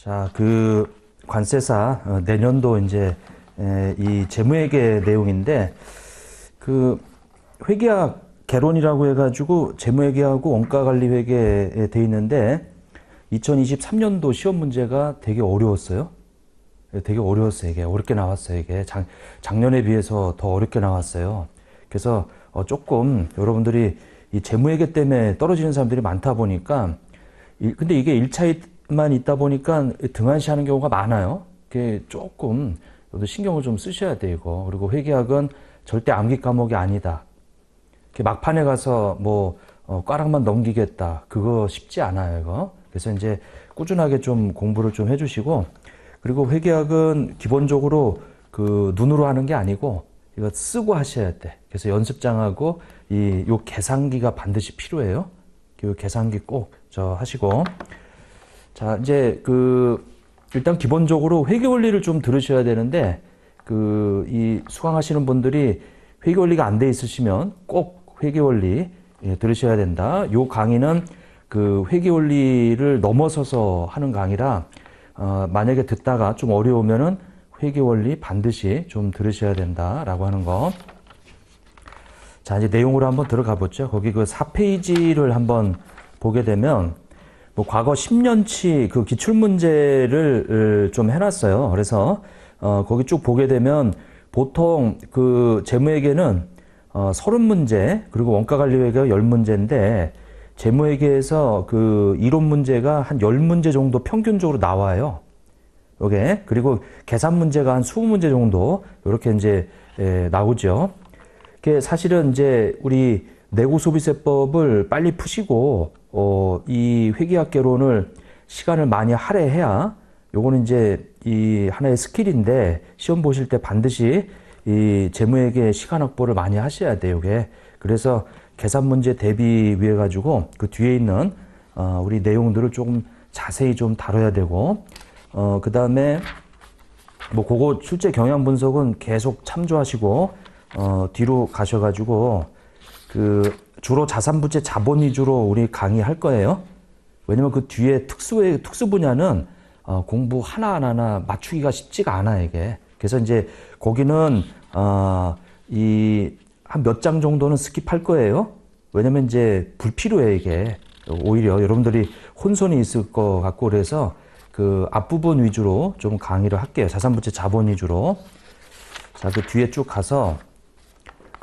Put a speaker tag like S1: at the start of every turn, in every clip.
S1: 자, 그 관세사 내년도 이제 이 재무회계 내용인데 그 회계학 개론이라고 해가지고 재무회계하고 원가관리회계에 돼 있는데 2023년도 시험 문제가 되게 어려웠어요. 되게 어려웠어요. 이게 어렵게 나왔어요. 이게 작년에 비해서 더 어렵게 나왔어요. 그래서 조금 여러분들이 이 재무회계 때문에 떨어지는 사람들이 많다 보니까 근데 이게 1차만 있다 보니까 등한시하는 경우가 많아요. 그게 조금 신경을 좀 쓰셔야 돼요. 이거. 그리고 회계학은 절대 암기 과목이 아니다. 막판에 가서 뭐 꽈락만 넘기겠다. 그거 쉽지 않아요. 이거. 그래서 이제 꾸준하게 좀 공부를 좀 해주시고, 그리고 회계학은 기본적으로 그 눈으로 하는 게 아니고 이거 쓰고 하셔야 돼. 그래서 연습장하고 요 계산기가 반드시 필요해요. 그 계산기 꼭 하시고. 자, 이제 일단 기본적으로 회계 원리를 좀 들으셔야 되는데, 이 수강하시는 분들이 회계 원리가 안 돼 있으시면 꼭 회계 원리 들으셔야 된다. 요 강의는 그 회계 원리를 넘어서서 하는 강의라, 만약에 듣다가 좀 어려우면은 회계 원리 반드시 좀 들으셔야 된다라고 하는 거. 자, 이제 내용으로 한번 들어가 보죠. 거기 그 4페이지를 한번 보게 되면, 뭐 과거 10년치 그 기출문제를 좀 해놨어요. 그래서 거기 쭉 보게 되면 보통 그 재무회계는 30문제, 그리고 원가관리회계가 10문제인데 재무회계에서 그 이론 문제가 한 10문제 정도 평균적으로 나와요. 요게. 그리고 계산 문제가 한 20문제 정도 이렇게 이제 나오죠. 그게 사실은 이제 우리 내고소비세법을 빨리 푸시고 이 회계학 개론을 시간을 많이 할애해야, 요거는 이제 이 하나의 스킬인데 시험 보실 때 반드시 이 재무회계 시간 확보를 많이 하셔야 돼요. 요게. 그래서 계산 문제 대비해 가지고 그 뒤에 있는 우리 내용들을 조금 자세히 좀 다뤄야 되고, 그 다음에 뭐 그거 실제 경향 분석은 계속 참조하시고 뒤로 가셔가지고 주로 자산부채 자본 위주로 우리 강의할 거예요. 왜냐면 그 뒤에 특수 분야는 공부 하나하나 맞추기가 쉽지가 않아, 이게. 그래서 이제 거기는 한 몇 장 정도는 스킵할 거예요. 왜냐면 이제 불필요해, 이게. 오히려 여러분들이 혼선이 있을 것 같고, 그래서 그 앞부분 위주로 좀 강의를 할게요. 자산부채 자본 위주로. 자, 그 뒤에 쭉 가서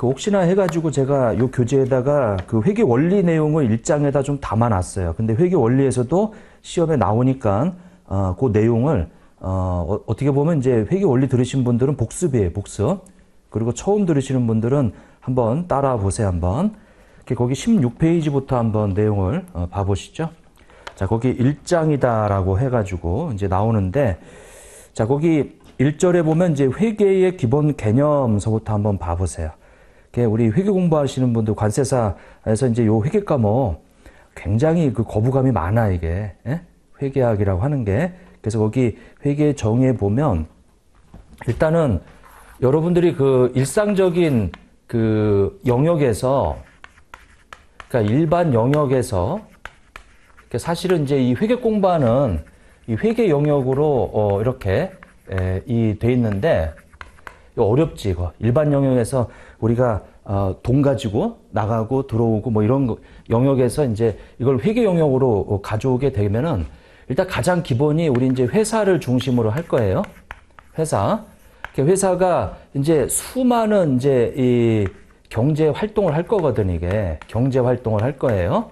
S1: 혹시나 해가지고 제가 요 교재에다가 그 회계 원리 내용을 1장에다 좀 담아놨어요. 근데 회계 원리에서도 시험에 나오니까 그 내용을 어떻게 보면 이제 회계 원리 들으신 분들은 복습이에요, 복습. 그리고 처음 들으시는 분들은 한번 따라 보세요, 한번. 거기 16페이지부터 한번 내용을 봐보시죠. 자, 거기 1장이다라고 해가지고 이제 나오는데, 자, 거기 1절에 보면 이제 회계의 기본 개념서부터 한번 봐보세요. 우리 회계 공부하시는 분들, 관세사에서 이제 요 회계 과목 굉장히 그 거부감이 많아, 이게. 예? 회계학이라고 하는 게. 그래서 거기 회계 정의에 보면 일단은 여러분들이 그 일상적인 그 영역에서, 그러니까 일반 영역에서 사실은 이제 이 회계 공부하는 이 회계 영역으로 이렇게 돼 있는데, 어렵지, 이거. 일반 영역에서 우리가 돈 가지고 나가고 들어오고 뭐 이런 영역에서 이제 이걸 회계 영역으로 가져오게 되면은 일단 가장 기본이 우리 이제 회사를 중심으로 할 거예요. 회사가 이제 수많은 이제 이 경제 활동을 할 거거든, 이게. 경제 활동을 할 거예요.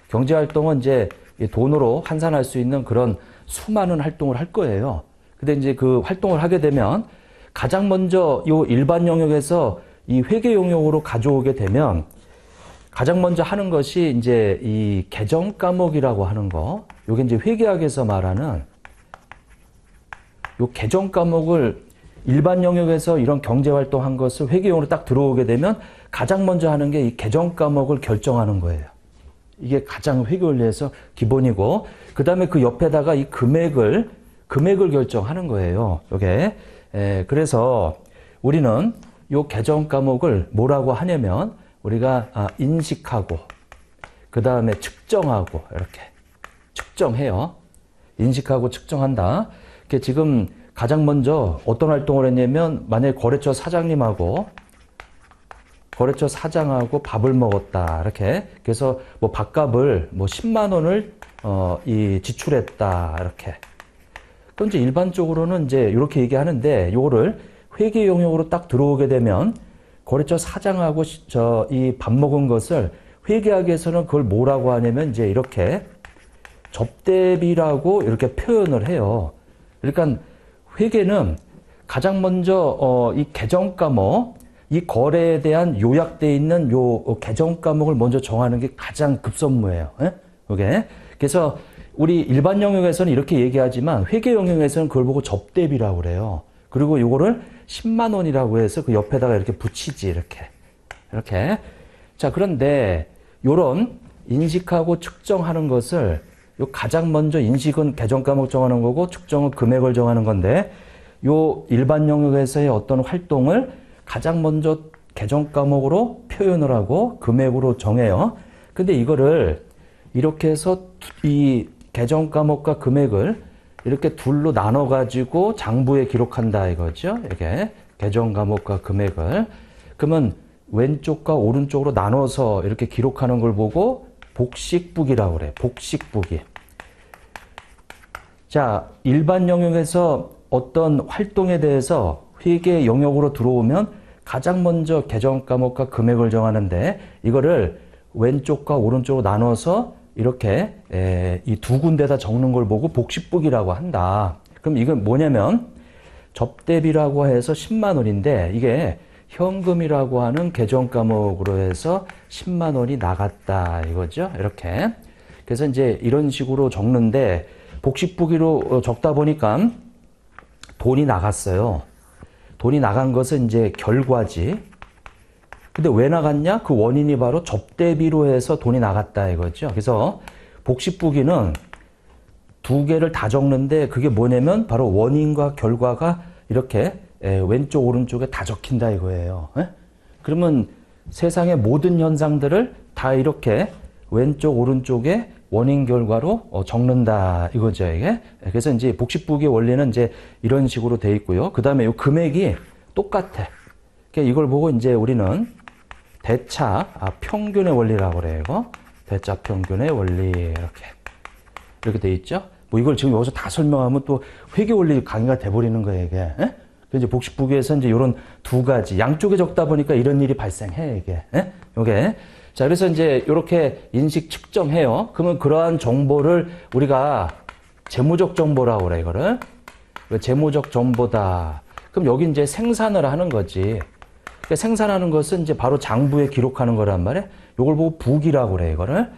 S1: 경제 활동은 이제 돈으로 환산할 수 있는 그런 수많은 활동을 할 거예요. 근데 이제 그 활동을 하게 되면 가장 먼저 요 일반 영역에서 이 회계 영역으로 가져오게 되면 가장 먼저 하는 것이 이제 이 계정 과목이라고 하는 거. 요게 이제 회계학에서 말하는 요 계정 과목을 일반 영역에서 이런 경제 활동한 것을 회계용으로 딱 들어오게 되면 가장 먼저 하는 게 이 계정 과목을 결정하는 거예요. 이게 가장 회계 원리에서 기본이고, 그 다음에 그 옆에다가 이 금액을 결정하는 거예요. 요게. 그래서 우리는 요 계정 과목을 뭐라고 하냐면 우리가 인식하고 그 다음에 측정하고 이렇게 측정해요. 인식하고 측정한다. 지금 가장 먼저 어떤 활동을 했냐면 만약에 거래처 사장하고 밥을 먹었다. 이렇게. 그래서 뭐 밥값을 뭐 10만 원을 지출했다. 이렇게. 그럼 이제 일반적으로는 이제 이렇게 얘기하는데 요거를 회계 영역으로 딱 들어오게 되면 거래처 사장하고 이 밥 먹은 것을 회계학에서는 그걸 뭐라고 하냐면 이제 이렇게 접대비라고 이렇게 표현을 해요. 그러니까 회계는 가장 먼저 이 계정 과목, 이 거래에 대한 요약되어 있는 요 계정 과목을 먼저 정하는 게 가장 급선무예요. 이게. 그래서 우리 일반 영역에서는 이렇게 얘기하지만 회계 영역에서는 그걸 보고 접대비라고 그래요. 그리고 요거를 10만 원이라고 해서 그 옆에다가 이렇게 붙이지, 이렇게. 자, 그런데 요런 인식하고 측정하는 것을 요 가장 먼저 인식은 계정 과목 정하는 거고 측정은 금액을 정하는 건데 요 일반 영역에서의 어떤 활동을 가장 먼저 계정 과목으로 표현을 하고 금액으로 정해요. 근데 이거를 이렇게 해서 이 계정 과목과 금액을 이렇게 둘로 나눠 가지고 장부에 기록한다 이거죠. 이게 계정 과목과 금액을. 그러면 왼쪽과 오른쪽으로 나눠서 이렇게 기록하는 걸 보고 복식북이라고 그래. 복식북이. 자, 일반 영역에서 어떤 활동에 대해서 회계 영역으로 들어오면 가장 먼저 계정 과목과 금액을 정하는데 이거를 왼쪽과 오른쪽으로 나눠서 이렇게 이 두 군데다 적는 걸 보고 복식북이라고 한다. 그럼 이건 뭐냐면 접대비라고 해서 10만 원인데 이게 현금이라고 하는 계정 과목으로 해서 10만 원이 나갔다 이거죠. 이렇게. 그래서 이제 이런 식으로 적는데 복식북이로 적다 보니까 돈이 나갔어요. 돈이 나간 것은 이제 결과지. 근데 왜 나갔냐? 그 원인이 바로 접대비로 해서 돈이 나갔다 이거죠. 그래서 복식북이는 두 개를 다 적는데 그게 뭐냐면 바로 원인과 결과가 이렇게 왼쪽 오른쪽에 다 적힌다 이거예요. 그러면 세상의 모든 현상들을 다 이렇게 왼쪽 오른쪽에 원인 결과로 적는다 이거죠 이게. 그래서 이제 복식북의 원리는 이제 이런 식으로 돼 있고요. 그 다음에 이 금액이 똑같아. 그러니까 이걸 보고 이제 우리는 대차 평균의 원리라고 그래요. 이거 대차 평균의 원리 이렇게 돼 있죠. 뭐 이걸 지금 여기서 다 설명하면 또 회계 원리 강의가 돼버리는 거예요 이게. 이제 복식북에서 이제 이런 두 가지 양쪽에 적다 보니까 이런 일이 발생해 이게. 요게. 자, 그래서 이제 이렇게 인식 측정해요. 그러면 그러한 정보를 우리가 재무적 정보라고 그래 이거를. 재무적 정보다. 그럼 여기 이제 생산을 하는 거지. 그러니까 생산하는 것은 이제 바로 장부에 기록하는 거란 말이야. 요걸 보고 북이라고 그래 이거를.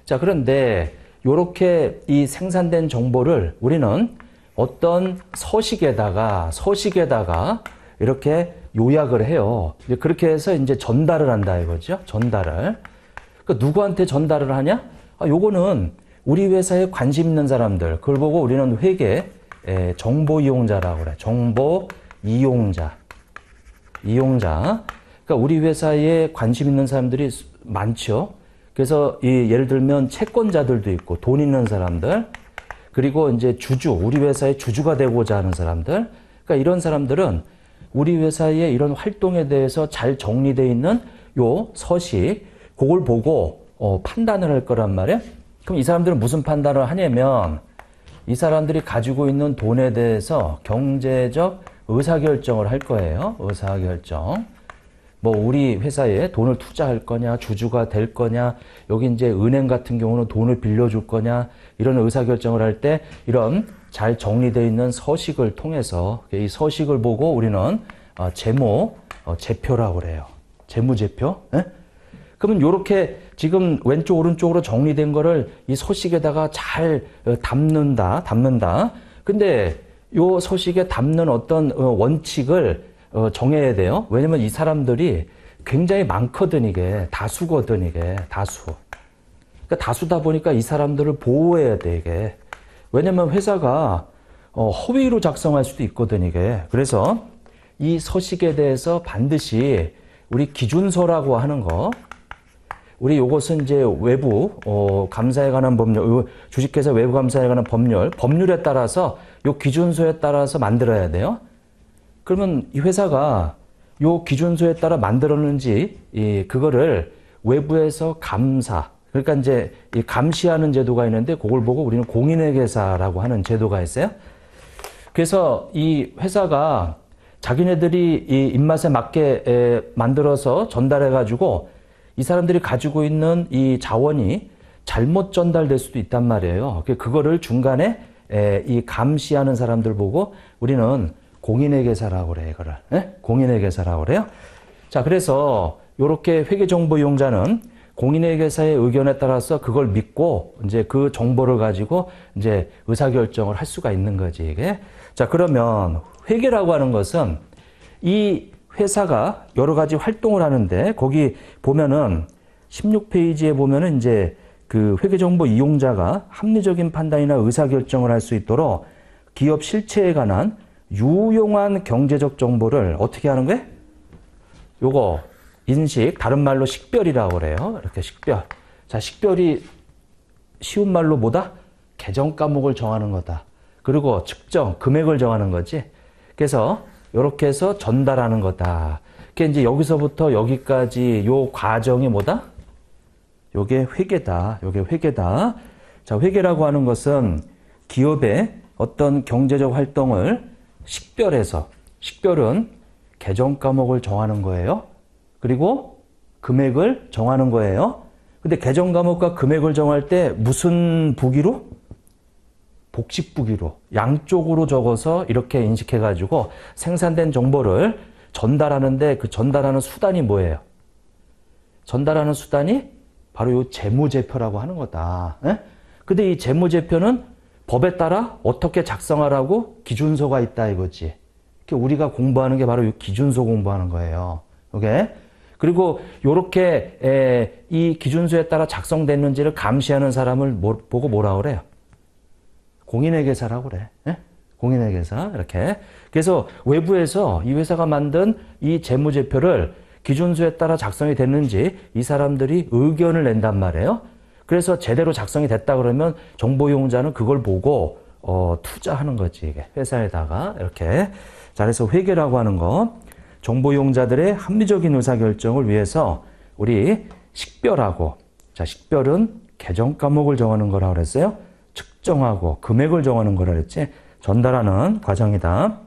S1: 자, 그런데 요렇게 이 생산된 정보를 우리는 어떤 서식에다가 이렇게 요약을 해요. 그렇게 해서 이제 전달을 한다 이거죠. 전달을. 그러니까 누구한테 전달을 하냐? 요거는 우리 회사에 관심 있는 사람들. 그걸 보고 우리는 회계 정보 이용자라고 그래. 정보 이용자. 그러니까 우리 회사에 관심 있는 사람들이 많죠. 그래서 예를 들면 채권자들도 있고 돈 있는 사람들. 그리고 이제 우리 회사의 주주가 되고자 하는 사람들. 그러니까 이런 사람들은 우리 회사의 이런 활동에 대해서 잘 정리되어 있는 요 서식, 그걸 보고 판단을 할 거란 말이에요. 그럼 이 사람들은 무슨 판단을 하냐면 이 사람들이 가지고 있는 돈에 대해서 경제적 의사결정을 할 거예요. 의사결정. 뭐 우리 회사에 돈을 투자할 거냐, 주주가 될 거냐, 여기 이제 은행 같은 경우는 돈을 빌려줄 거냐, 이런 의사결정을 할 때 이런 잘 정리되어 있는 서식을 통해서 이 서식을 보고 우리는 재무제표라고 그래요. 재무제표. 그러면 이렇게 지금 왼쪽 오른쪽으로 정리된 거를 이 서식에다가 잘 담는다. 근데 이 서식에 담는 어떤 원칙을 정해야 돼요. 왜냐면 이 사람들이 굉장히 많거든 이게. 다수거든 이게. 다수. 그러니까 다수다 보니까 이 사람들을 보호해야 돼 이게. 왜냐면 회사가 허위로 작성할 수도 있거든 이게. 그래서 이 서식에 대해서 반드시 우리 기준서라고 하는 거, 우리 요것은 이제 외부 감사에 관한 법률, 주식회사 외부 감사에 관한 법률에 따라서 요 기준소에 따라서 만들어야 돼요. 그러면 이 회사가 요 기준소에 따라 만들었는지 그거를 외부에서 감사, 그러니까 이제 이 감시하는 제도가 있는데 그걸 보고 우리는 공인회계사라고 하는 제도가 있어요. 그래서 이 회사가 자기네들이 이 입맛에 맞게 만들어서 전달해가지고 이 사람들이 가지고 있는 이 자원이 잘못 전달될 수도 있단 말이에요. 그거를 중간에 이 감시하는 사람들 보고 우리는 공인회계사라고 그래요. 이거를. 공인회계사라고 그래요. 자, 그래서 이렇게 회계정보 이용자는 공인회계사의 의견에 따라서 그걸 믿고 이제 그 정보를 가지고 이제 의사결정을 할 수가 있는 거지, 이게. 자, 그러면 회계라고 하는 것은 이 회사가 여러 가지 활동을 하는데 거기 보면은 16페이지에 보면은 이제 그 회계정보 이용자가 합리적인 판단이나 의사결정을 할 수 있도록 기업 실체에 관한 유용한 경제적 정보를 어떻게 하는 거예요? 요거 인식, 다른 말로 식별이라고 그래요. 이렇게 식별. 자, 식별이 쉬운 말로 뭐다? 계정 과목을 정하는 거다. 그리고 측정, 금액을 정하는 거지. 그래서 이렇게 해서 전달하는 거다. 그게 이제 여기서부터 여기까지 요 과정이 뭐다? 요게 회계다. 요게 회계다. 자, 회계라고 하는 것은 기업의 어떤 경제적 활동을 식별해서, 식별은 계정 과목을 정하는 거예요. 그리고 금액을 정하는 거예요. 근데 계정 과목과 금액을 정할 때 무슨 부기로? 복식부기로 양쪽으로 적어서 이렇게 인식해가지고 생산된 정보를 전달하는데 그 전달하는 수단이 뭐예요? 전달하는 수단이 바로 요 재무제표라고 하는 거다. 근데 이 재무제표는 법에 따라 어떻게 작성하라고 기준서가 있다 이거지. 우리가 공부하는 게 바로 이 기준서 공부하는 거예요. 오케이? 그리고 요렇게 이 기준서에 따라 작성됐는지를 감시하는 사람을 보고 뭐라 그래요? 공인회계사라고 그래. 공인회계사. 이렇게. 그래서 외부에서 이 회사가 만든 이 재무제표를 기준서에 따라 작성이 됐는지 이 사람들이 의견을 낸단 말이에요. 그래서 제대로 작성이 됐다 그러면 정보 이용자는 그걸 보고 투자하는 거지. 이게 회사에다가 이렇게. 자, 그래서 회계라고 하는 거 정보 이용자들의 합리적인 의사결정을 위해서 우리 식별하고, 자, 식별은 계정 과목을 정하는 거라고 그랬어요. 측정하고 금액을 정하는 거라 그랬지. 전달하는 과정이다.